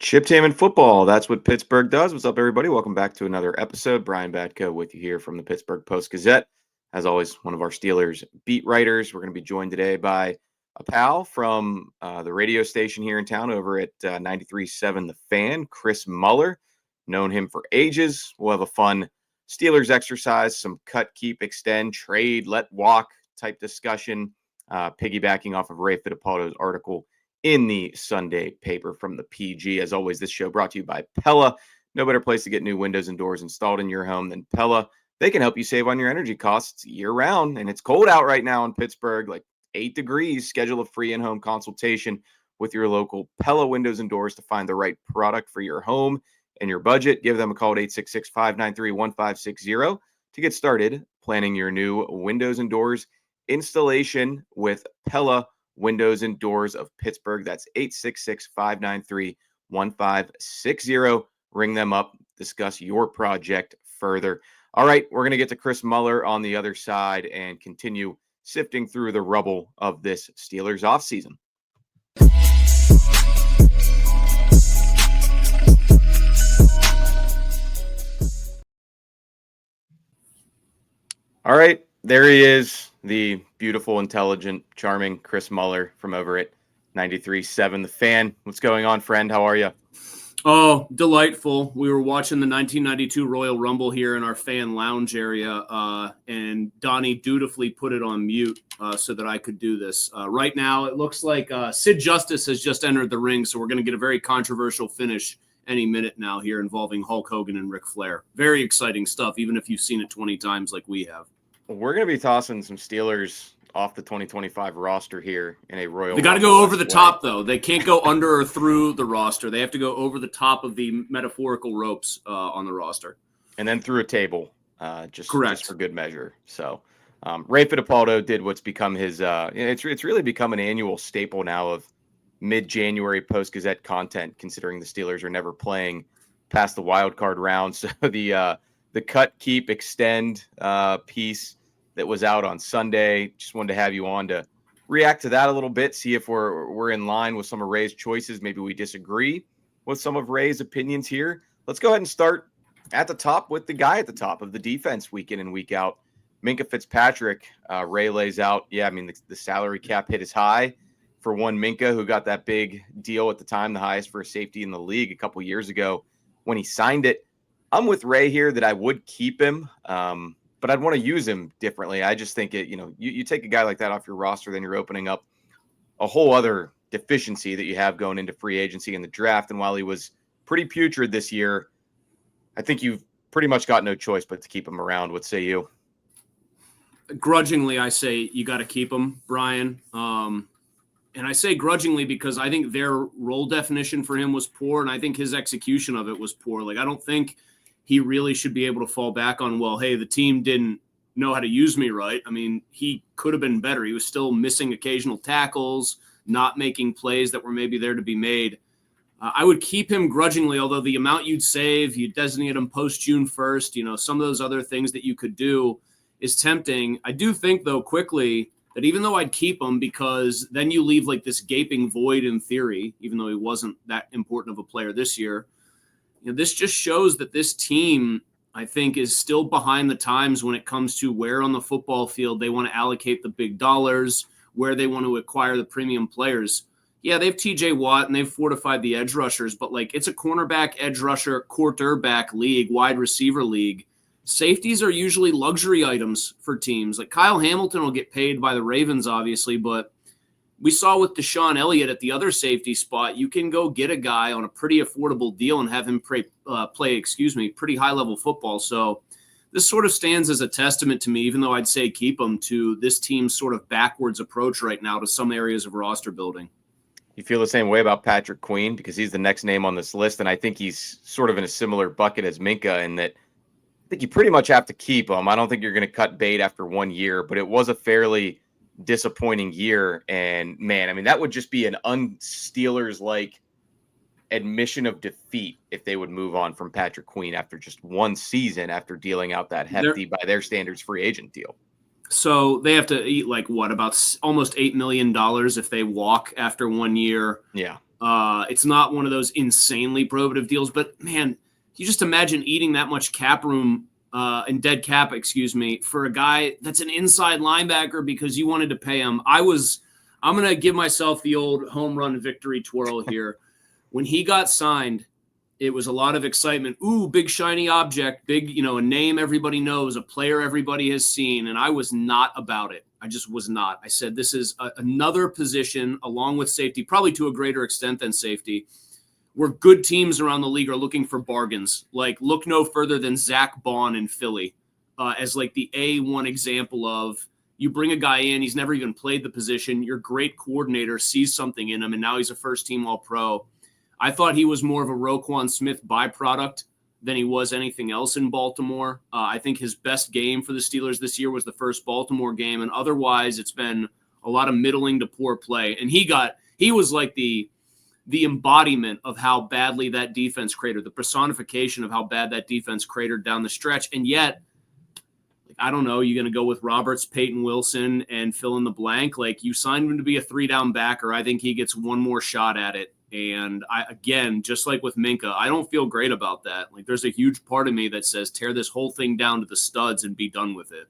Chip Tam and football. That's what Pittsburgh does. What's up, everybody? Welcome back to another episode. Brian Batko with you here from the Pittsburgh Post-Gazette. As always, one of our Steelers beat writers. We're going to be joined today by a pal from the radio station here in town over at 93.7 The Fan, Chris Muller. Known him for ages. We'll have a fun Steelers exercise, some cut, keep, extend, trade, let walk type discussion, piggybacking off of Ray Fittipaldo's article in the Sunday paper from the PG. As always, this show brought to you by Pella. No better place to get new windows and doors installed in your home than Pella. They can help you save on your energy costs year-round, and it's cold out right now in Pittsburgh, like 8 degrees. Schedule a free in-home consultation with your local Pella windows and doors to find the right product for your home and your budget. Give them a call at 866-593-1560 to get started planning your new windows and doors installation with Pella Windows and Doors of Pittsburgh. That's 866-593-1560. Ring them up, discuss your project further. All right, we're going to get to Chris Muller on the other side and continue sifting through the rubble of this Steelers offseason. All right, there he is, the beautiful, intelligent, charming Chris Muller from over at 93.7 The Fan. What's going on, friend? How are you? Oh, delightful. We were watching the 1992 Royal Rumble here in our fan lounge area, and Donnie dutifully put it on mute so that I could do this. Right now, it looks like Sid Justice has just entered the ring, so we're going to get a very controversial finish any minute now here involving Hulk Hogan and Ric Flair. Very exciting stuff, even if you've seen it 20 times like we have. We're going to be tossing some Steelers off the 2025 roster here in a Royal. They got to go over the top, though. They can't go under or through the roster. They have to go over the top of the metaphorical ropes on the roster. And then through a table, just for good measure. So Ray Fittipaldo did what's become his it's really become an annual staple now of mid-January Post-Gazette content, considering the Steelers are never playing past the wild card round. So the cut, keep, extend piece that was out on Sunday. Just wanted to have you on to react to that a little bit, see if we're in line with some of Ray's choices. Maybe we disagree with some of Ray's opinions here. Let's go ahead and start at the top with the guy at the top of the defense week in and week out, Minka Fitzpatrick. Ray lays out, the salary cap hit is high for one Minka, who got that big deal at the time, the highest for a safety in the league a couple years ago when he signed it. I'm with Ray here that I would keep him, but I'd want to use him differently. I just think you take a guy like that off your roster, then you're opening up a whole other deficiency that you have going into free agency in the draft. And while he was pretty putrid this year, I think you've pretty much got no choice but to keep him around. What say you? Grudgingly, I say you got to keep him, Brian. And I say grudgingly because I think their role definition for him was poor, and I think his execution of it was poor. Like, I don't think he really should be able to fall back on, well, hey, the team didn't know how to use me right. I mean, he could have been better. He was still missing occasional tackles, not making plays that were maybe there to be made. I would keep him grudgingly, although the amount you'd save, you designate him post-June 1st, some of those other things that you could do is tempting. I do think, though, quickly that even though I'd keep him, because then you leave like this gaping void in theory, even though he wasn't that important of a player this year, this just shows that this team, I think, is still behind the times when it comes to where on the football field they want to allocate the big dollars, where they want to acquire the premium players. Yeah, they have TJ Watt and they've fortified the edge rushers, but like it's a cornerback, edge rusher, quarterback league, wide receiver league. Safeties are usually luxury items for teams. Like Kyle Hamilton will get paid by the Ravens, obviously, but we saw with Deshaun Elliott at the other safety spot, you can go get a guy on a pretty affordable deal and have him play pretty high-level football. So this sort of stands as a testament to me, even though I'd say keep him, to this team's sort of backwards approach right now to some areas of roster building. You feel the same way about Patrick Queen, because he's the next name on this list, and I think he's sort of in a similar bucket as Minka in that I think you pretty much have to keep him. I don't think you're going to cut bait after 1 year, but it was a fairly disappointing year. And man, I mean, that would just be an un-Steelers-like admission of defeat if they would move on from Patrick Queen after just one season, after dealing out that hefty, by their standards, free agent deal. So they have to eat like what, about almost $8 million if they walk after 1 year. Yeah. It's not one of those insanely prohibitive deals, but man, you just imagine eating that much cap room and dead cap, for a guy that's an inside linebacker because you wanted to pay him. I'm going to give myself the old home run victory twirl here. When he got signed, it was a lot of excitement. Ooh, big shiny object, big, a name everybody knows, a player everybody has seen. And I was not about it. I just was not. I said, this is another position along with safety, probably to a greater extent than safety, where good teams around the league are looking for bargains. Like, look no further than Zach Bond in Philly as like the A1 example of, you bring a guy in, he's never even played the position. Your great coordinator sees something in him, and now he's a first-team All-Pro. I thought he was more of a Roquan Smith byproduct than he was anything else in Baltimore. I think his best game for the Steelers this year was the first Baltimore game, and otherwise it's been a lot of middling to poor play. And he was like the embodiment of how badly that defense cratered, the personification of how bad that defense cratered down the stretch. And yet, I don't know, you're going to go with Roberts, Peyton Wilson, and fill in the blank. Like, you signed him to be a 3-down backer. I think he gets one more shot at it. And again, just like with Minkah, I don't feel great about that. Like, there's a huge part of me that says, tear this whole thing down to the studs and be done with it.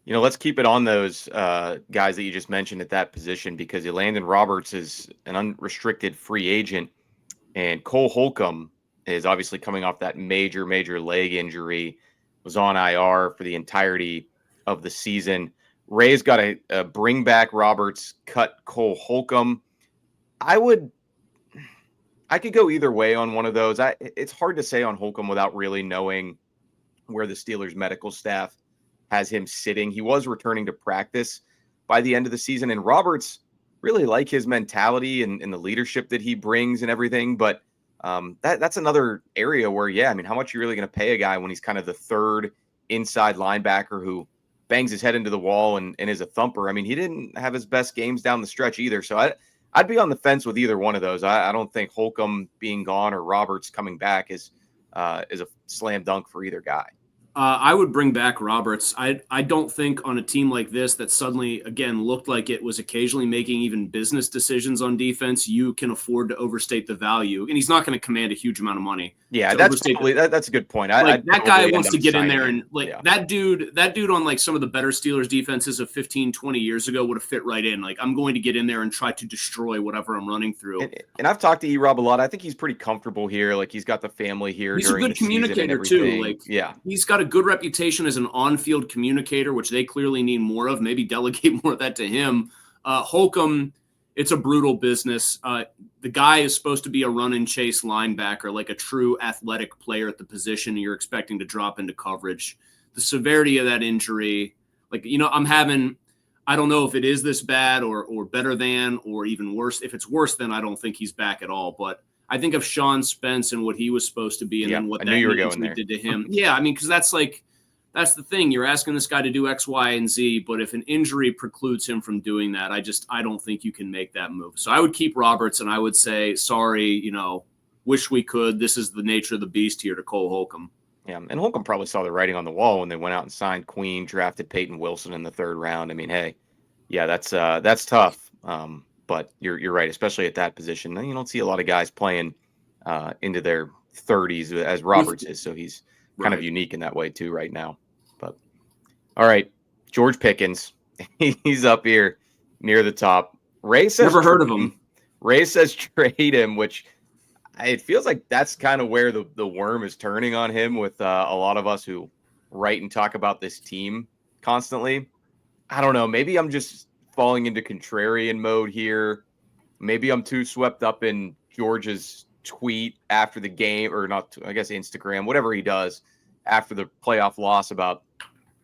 Let's keep it on those guys that you just mentioned at that position, because Elandon Roberts is an unrestricted free agent, and Cole Holcomb is obviously coming off that major leg injury, was on IR for the entirety of the season. Ray's got to bring back Roberts, cut Cole Holcomb. I could go either way on one of those. It's hard to say on Holcomb without really knowing where the Steelers medical staff has him sitting. He was returning to practice by the end of the season, and Roberts really like his mentality and the leadership that he brings and everything. But that's another area where, how much are you really going to pay a guy when he's kind of the third inside linebacker who bangs his head into the wall and is a thumper? He didn't have his best games down the stretch either. So I'd be on the fence with either one of those. I don't think Holcomb being gone or Roberts coming back is a slam dunk for either guy. I would bring back Roberts. I don't think on a team like this that suddenly, again, looked like it was occasionally making even business decisions on defense, you can afford to overstate the value. And he's not going to command a huge amount of money. Yeah, that's a good point. That guy wants to get in there and that dude on like some of the better Steelers defenses of 15, 20 years ago would have fit right in. Like, I'm going to get in there and try to destroy whatever I'm running through. And I've talked to E-Rob a lot. I think he's pretty comfortable here. Like, he's got the family here. He's a good communicator too. Like, he's got a good reputation as an on-field communicator, which they clearly need more of. Maybe delegate more of that to him. Holcomb, it's a brutal business. The guy is supposed to be a run and chase linebacker, like a true athletic player at the position you're expecting to drop into coverage. The severity of that injury, I don't know if it is this bad or better than, or even worse. If it's worse, then I don't think he's back at all. But I think of Sean Spence and what he was supposed to be, and then what that injury did to him. Because that's the thing. You're asking this guy to do X, Y, and Z, but if an injury precludes him from doing that, I don't think you can make that move. So I would keep Roberts, and I would say, sorry, wish we could. This is the nature of the beast here to Cole Holcomb. Yeah, and Holcomb probably saw the writing on the wall when they went out and signed Queen, drafted Peyton Wilson in the 3rd round. That's tough. But you're right, especially at that position. You don't see a lot of guys playing into their 30s as Roberts is, so he's kind of unique in that way too right now. But all right, George Pickens, he's up here near the top. Ray says never heard of him. Ray says trade him, which it feels like that's kind of where the worm is turning on him with a lot of us who write and talk about this team constantly. I don't know. Maybe I'm just falling into contrarian mode here. Maybe I'm too swept up in George's tweet after the game, or not, I guess Instagram, whatever he does after the playoff loss about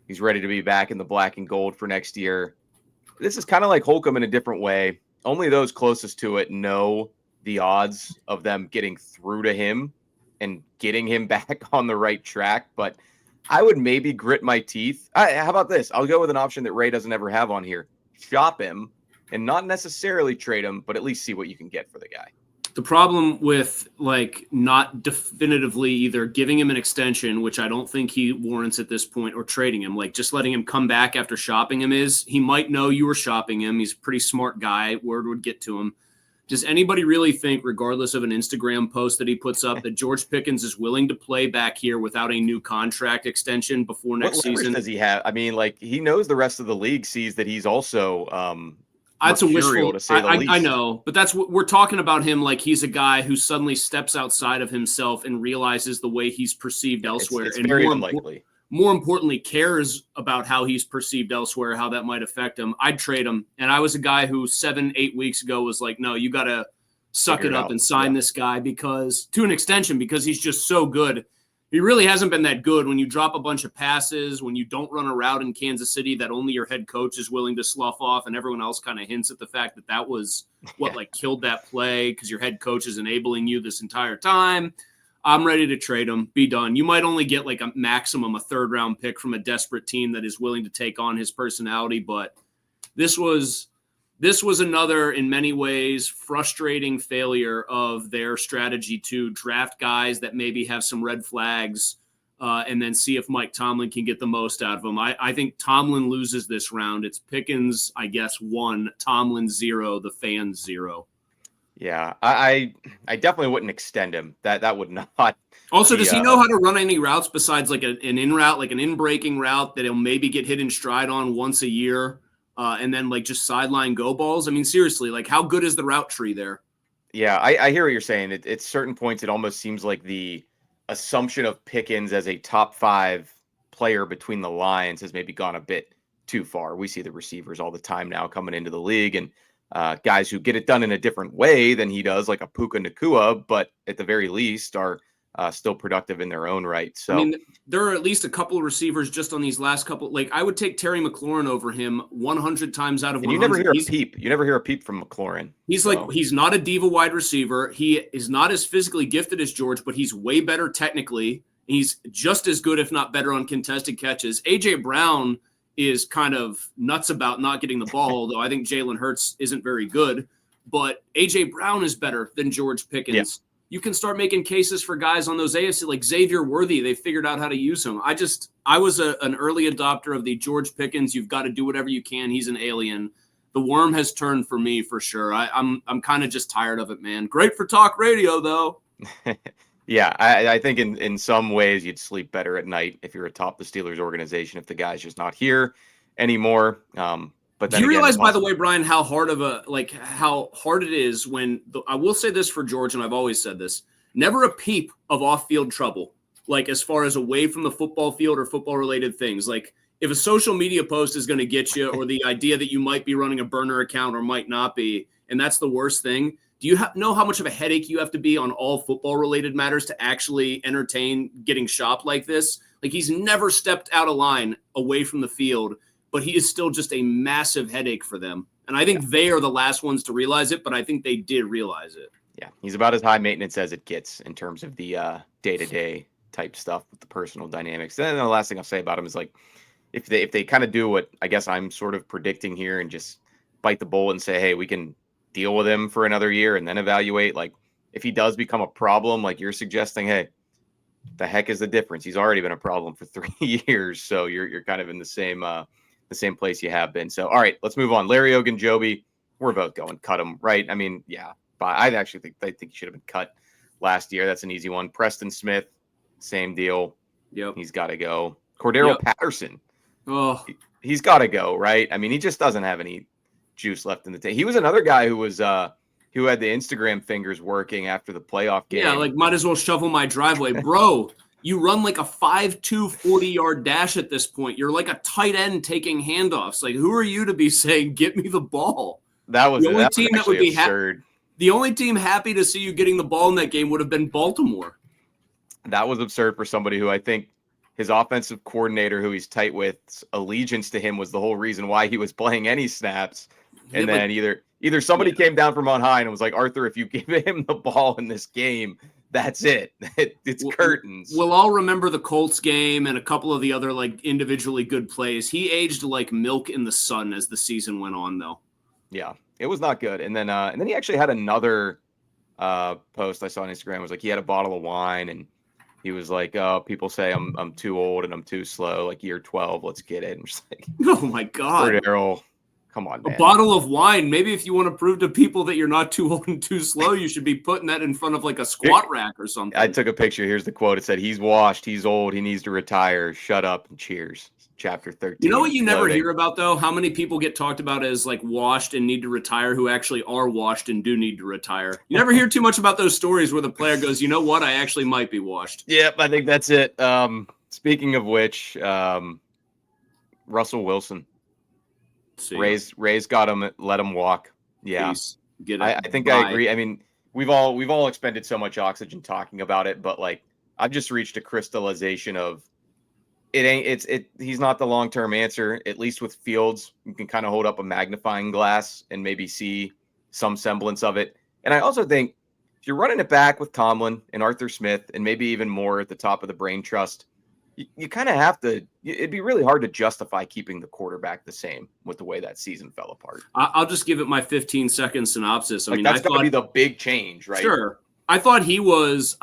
he's ready to be back in the black and gold for next year. This is kind of like Holcomb in a different way. Only those closest to it know the odds of them getting through to him and getting him back on the right track. But I would maybe grit my teeth. How about this? I'll go with an option that Ray doesn't ever have on here. Shop him and not necessarily trade him, but at least see what you can get for the guy. The problem with not definitively either giving him an extension, which I don't think he warrants at this point, or trading him, just letting him come back after shopping him, is he might know you were shopping him. He's a pretty smart guy. Word would get to him. Does anybody really think, regardless of an Instagram post that he puts up, that George Pickens is willing to play back here without a new contract extension before next season? Does he have? I mean, like, he knows the rest of the league sees that he's also that's a wishful, to say the least. I know, but that's what we're talking about him like he's a guy who suddenly steps outside of himself and realizes the way he's perceived elsewhere. It's and very unlikely. More importantly, cares about how he's perceived elsewhere, how that might affect him. I'd trade him. And I was a guy who 7-8 weeks ago was like, no, you got to suck it up and sign this guy because to an extension, because he's just so good. He really hasn't been that good when you drop a bunch of passes, when you don't run a route in Kansas City that only your head coach is willing to slough off, and everyone else kind of hints at the fact that that was what like killed that play because your head coach is enabling you this entire time. I'm ready to trade him. Be done. You might only get like a maximum, a 3rd-round pick from a desperate team that is willing to take on his personality. But this was another, in many ways, frustrating failure of their strategy to draft guys that maybe have some red flags and then see if Mike Tomlin can get the most out of them. I think Tomlin loses this round. It's Pickens, I guess, 1, Tomlin 0, the fans 0. Yeah, I definitely wouldn't extend him. That would not. Also, does he know how to run any routes besides like an in route, like an in-breaking route that he'll maybe get hit in stride on once a year and then like just sideline go balls? I mean, seriously, like how good is the route tree there? Yeah, I hear what you're saying. At certain points, it almost seems like the assumption of Pickens as a top 5 player between the lines has maybe gone a bit too far. We see the receivers all the time now coming into the league and guys who get it done in a different way than he does, like a Puka Nacua, but at the very least are still productive in their own right. So, I mean, there are at least a couple of receivers just on these last couple. Like, I would take Terry McLaurin over him 100 times out of 100. You never hear a peep. You never hear a peep from McLaurin. He's he's not a diva wide receiver. He is not as physically gifted as George, but he's way better technically. He's just as good, if not better, on contested catches. A.J. Brown is kind of nuts about not getting the ball, although I think Jalen Hurts isn't very good. But A.J. Brown is better than George Pickens. Yeah. You can start making cases for guys on those AFC, like Xavier Worthy. They figured out how to use him. I was an early adopter of the George Pickens. You've got to do whatever you can. He's an alien. The worm has turned for me for sure. I'm kind of just tired of it, man. Great for talk radio, though. Yeah, I think in some ways you'd sleep better at night if you're atop the Steelers organization if the guy's just not here anymore. But then do you realize, by the way, Brian, how hard it is when I will say this for George, and I've always said this: never a peep of off-field trouble, like as far as away from the football field or football-related things. Like if a social media post is going to get you, or the idea that you might be running a burner account or might not be, and that's the worst thing. Do you know how much of a headache you have to be on all football-related matters to actually entertain getting shopped like this? Like he's never stepped out of line away from the field, but he is still just a massive headache for them. And I think they are the last ones to realize it, but I think they did realize it. Yeah, he's about as high maintenance as it gets in terms of the day-to-day type stuff with the personal dynamics. And then the last thing I'll say about him is like if they kind of do what I guess I'm sort of predicting here and just bite the bullet and say, hey, we can deal with him for another year and then evaluate. Like if he does become a problem, like you're suggesting, hey, the heck is the difference? He's already been a problem for 3 years. So you're kind of in the same place you have been. So, all right, let's move on. Larry Ogunjobi, we're both going cut him, right? I mean, yeah, but I actually think he should have been cut last year. That's an easy one. Preston Smith, same deal. Yep. He's got to go. Cordarrelle Patterson. Oh, he's got to go, right? I mean, he just doesn't have any juice left in the tank. He was another guy who was who had the Instagram fingers working after the playoff game. Yeah, like might as well shovel my driveway, bro. You run like a 5'2", 40-yard dash at this point. You're like a tight end taking handoffs. Like, who are you to be saying, get me the ball? That was the only team that would be absurd. The only team happy to see you getting the ball in that game would have been Baltimore. That was absurd for somebody who I think his offensive coordinator, who he's tight with, allegiance to him was the whole reason why he was playing any snaps. And then either somebody came down from on high and was like, Arthur, if you give him the ball in this game, that's it. It's curtains. We'll all remember the Colts game and a couple of the other like individually good plays. He aged like milk in the sun as the season went on, though. Yeah, it was not good. And then he actually had another post I saw on Instagram. Was like he had a bottle of wine and he was like, "Oh, people say I'm too old and I'm too slow. Like year 12, let's get it." I'm just like, oh my god, Cordarrelle, Come on, A man. bottle of wine. Maybe if you want to prove to people that you're not too old and too slow, you should be putting that in front of like a squat rack or something. I took a picture. Here's the quote. It said, "He's washed. He's old. He needs to retire. Shut up and cheers." Chapter 13. You know what you never Loading. hear about, though? How many people get talked about as like washed and need to retire who actually are washed and do need to retire? You never hear too much about those stories where the player goes, you know what? I actually might be washed. Yep, I think that's it. Speaking of which, Russell Wilson. Ray's got him, let him walk. Yeah. Get it. I think I agree. I mean, we've all expended so much oxygen talking about it, but like I've just reached a crystallization of he's not the long-term answer. At least with Fields, you can kind of hold up a magnifying glass and maybe see some semblance of it. And I also think if you're running it back with Tomlin and Arthur Smith and maybe even more at the top of the brain trust, you kind of have to. It'd be really hard to justify keeping the quarterback the same with the way that season fell apart. I'll just give it my 15-second synopsis. I mean, that's got to be the big change, right? Sure. I thought he was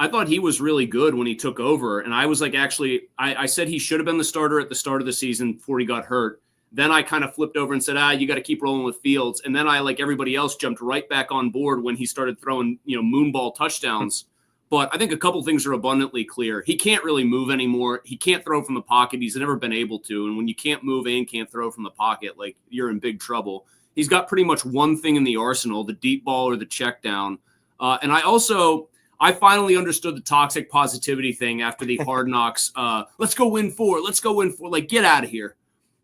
really good when he took over, and I was like, actually, I said he should have been the starter at the start of the season before he got hurt. Then I kind of flipped over and said, you got to keep rolling with Fields. And then I, like everybody else, jumped right back on board when he started throwing, moonball touchdowns. But I think a couple things are abundantly clear. He can't really move anymore. He can't throw from the pocket. He's never been able to. And when you can't move and can't throw from the pocket, like you're in big trouble. He's got pretty much one thing in the arsenal, the deep ball or the check down. And I finally understood the toxic positivity thing after the Hard Knocks. Let's go win 4. Let's go win 4. Like, get out of here.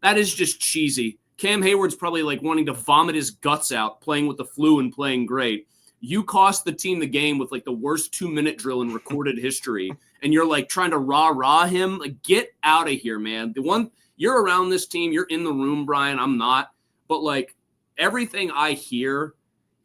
That is just cheesy. Cam Hayward's probably like wanting to vomit his guts out, playing with the flu and playing great. You cost the team the game with like the worst 2-minute drill in recorded history. And you're like trying to rah him. Like, get out of here, man. You're around this team. You're in the room, Brian. I'm not. But like everything I hear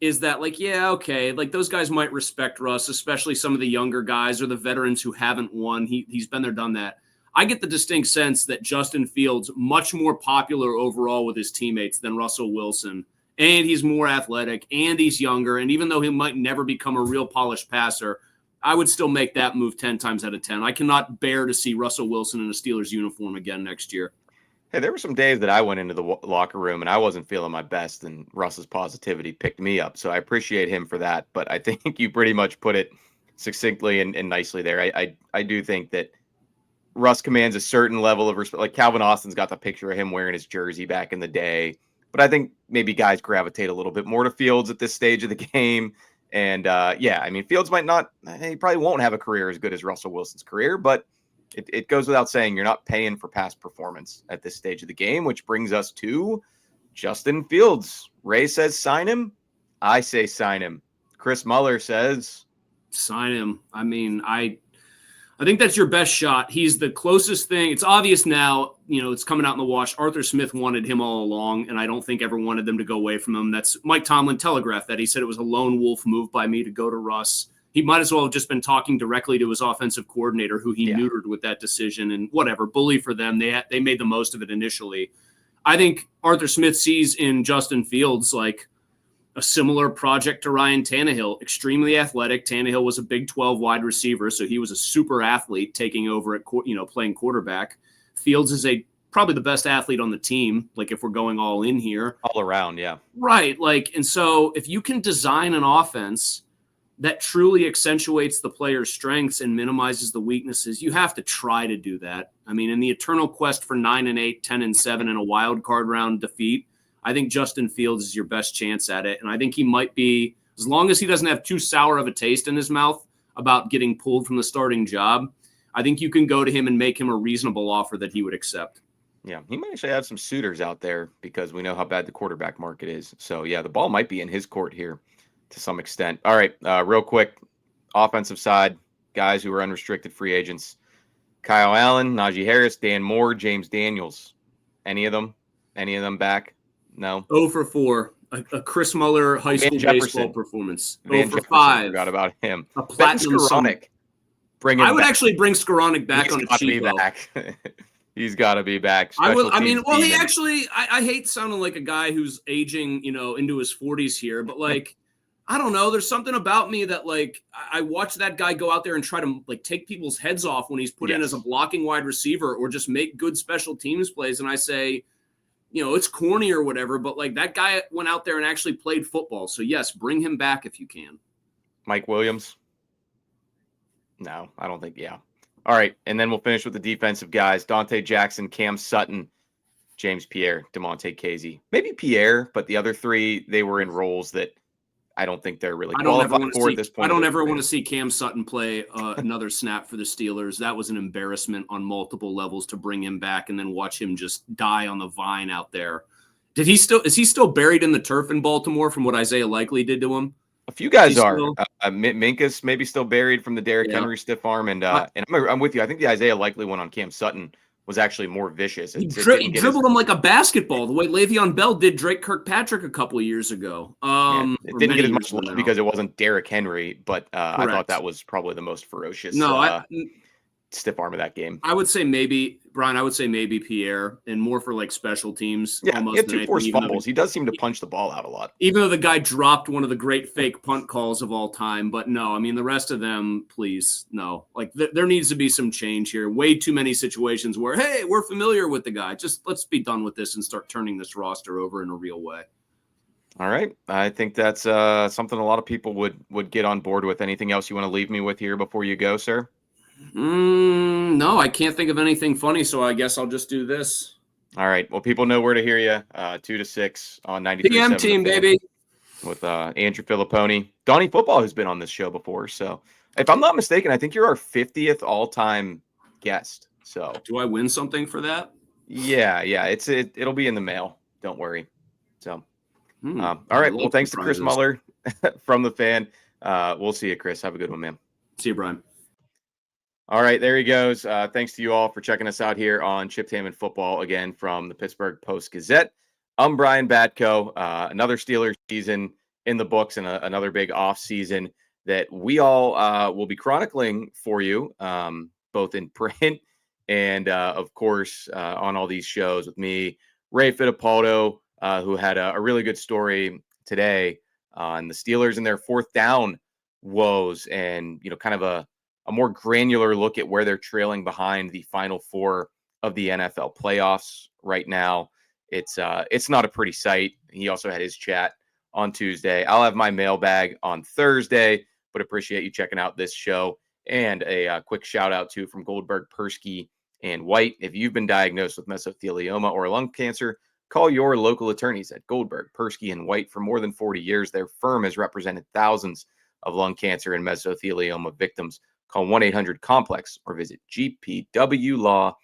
is that like, yeah, okay. Like those guys might respect Russ, especially some of the younger guys or the veterans who haven't won. He's been there, done that. I get the distinct sense that Justin Fields much more popular overall with his teammates than Russell Wilson. And he's more athletic, and he's younger. And even though he might never become a real polished passer, I would still make that move 10 times out of 10. I cannot bear to see Russell Wilson in a Steelers uniform again next year. Hey, there were some days that I went into the locker room and I wasn't feeling my best, and Russ's positivity picked me up. So I appreciate him for that. But I think you pretty much put it succinctly and nicely there. I do think that Russ commands a certain level of respect. Like Calvin Austin's got the picture of him wearing his jersey back in the day. But I think maybe guys gravitate a little bit more to Fields at this stage of the game. And I mean, Fields he probably won't have a career as good as Russell Wilson's career, but it goes without saying you're not paying for past performance at this stage of the game, which brings us to Justin Fields. Ray says sign him. I say sign him. Chris Muller says sign him. I mean, I think that's your best shot. He's the closest thing. It's obvious now, it's coming out in the wash. Arthur Smith wanted him all along, and I don't think ever wanted them to go away from him. That's Mike Tomlin telegraphed that. He said it was a lone wolf move by me to go to Russ. He might as well have just been talking directly to his offensive coordinator, who he neutered with that decision, and whatever, bully for them. They made the most of it initially. I think Arthur Smith sees in Justin Fields like a similar project to Ryan Tannehill, extremely athletic. Tannehill was a Big 12 wide receiver, so he was a super athlete taking over at playing quarterback. Fields is probably the best athlete on the team, like if we're going all in here. All around, yeah. Right, and so if you can design an offense that truly accentuates the player's strengths and minimizes the weaknesses, you have to try to do that. I mean, in the eternal quest for 9-8, 10-7 and a wild card round defeat, I think Justin Fields is your best chance at it. And I think he might be, as long as he doesn't have too sour of a taste in his mouth about getting pulled from the starting job, I think you can go to him and make him a reasonable offer that he would accept. Yeah, he might actually have some suitors out there because we know how bad the quarterback market is. So, yeah, the ball might be in his court here to some extent. All right, real quick, offensive side, guys who are unrestricted free agents. Kyle Allen, Najee Harris, Dan Moore, James Daniels. Any of them back? No. 0 for 4. A Chris Muller high school baseball performance. 0 for 5. Forgot about him. A platinum Skowronek. I would actually bring Skowronek back on a cheapo. He's got to be back. I hate sounding like a guy who's aging, into his 40s here, but like, I don't know. There's something about me that like I watch that guy go out there and try to like take people's heads off when he's put in as a blocking wide receiver or just make good special teams plays. And I say, it's corny or whatever, but like that guy went out there and actually played football. So yes, bring him back if you can. Mike Williams? No, I don't think. Yeah. All right. And then we'll finish with the defensive guys. Dante Jackson, Cam Sutton, James Pierre, DeMonte Casey. Maybe Pierre, but the other three, they were in roles that I don't think they're really qualified for at this point. I don't ever want to see Cam Sutton play another snap for the Steelers. That was an embarrassment on multiple levels to bring him back and then watch him just die on the vine out there. Is he still buried in the turf in Baltimore from what Isaiah Likely did to him? A few guys are. Minkah's maybe still buried from the Derrick Henry stiff arm, and I'm with you. I think the Isaiah Likely one on Cam Sutton was actually more vicious. He dribbled him like a basketball, the way Le'Veon Bell did Drake Kirkpatrick a couple of years ago. It didn't get as much love because it wasn't Derrick Henry, but I thought that was probably the most ferocious stiff arm of that game. I would say maybe, Brian, Pierre, and more for like special teams. Yeah, he had 2 forced fumbles. He does seem to punch the ball out a lot. Even though the guy dropped one of the great fake punt calls of all time. But no, I mean, the rest of them, please, no. Like there needs to be some change here. Way too many situations where, hey, we're familiar with the guy. Just let's be done with this and start turning this roster over in a real way. All right. I think that's something a lot of people would get on board with. Anything else you want to leave me with here before you go, sir? No, I can't think of anything funny, so I guess I'll just do this. All right. Well, people know where to hear you. 2 to 6 on 93.7 PM team, baby. With Andrew Filipponi. Donnie Football has been on this show before. So if I'm not mistaken, I think you're our 50th all-time guest. So do I win something for that? Yeah. It'll be in the mail. Don't worry. So all right. Well, thanks to Chris Muller from The Fan. We'll see you, Chris. Have a good one, man. See you, Brian. All right, there he goes. Thanks to you all for checking us out here on Chipped Ham and Football, again from the Pittsburgh Post-Gazette. I'm Brian Batko. Another Steelers season in the books and another big off season that we all will be chronicling for you, both in print and, of course, on all these shows with me, Ray Fittipaldo, who had a really good story today on the Steelers and their 4th down woes and, kind of a more granular look at where they're trailing behind the final 4 of the NFL playoffs right now. It's not a pretty sight. He also had his chat on Tuesday. I'll have my mailbag on Thursday, but appreciate you checking out this show. And a quick shout out to from Goldberg, Persky, and White. If you've been diagnosed with mesothelioma or lung cancer, call your local attorneys at Goldberg, Persky, and White. For more than 40 years, their firm has represented thousands of lung cancer and mesothelioma victims. Call 1-800-COMPLEX or visit gpwlaw.com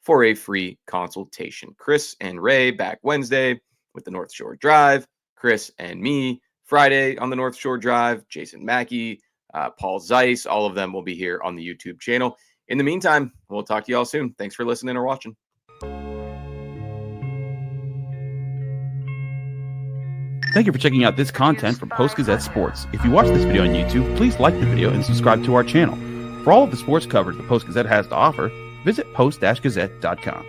for a free consultation. Chris and Ray back Wednesday with the North Shore Drive. Chris and me Friday on the North Shore Drive. Jason Mackey, Paul Zeiss, all of them will be here on the YouTube channel. In the meantime, we'll talk to you all soon. Thanks for listening or watching. Thank you for checking out this content from Post-Gazette Sports. If you watch this video on YouTube, please like the video and subscribe to our channel. For all of the sports coverage the Post-Gazette has to offer, visit post-gazette.com.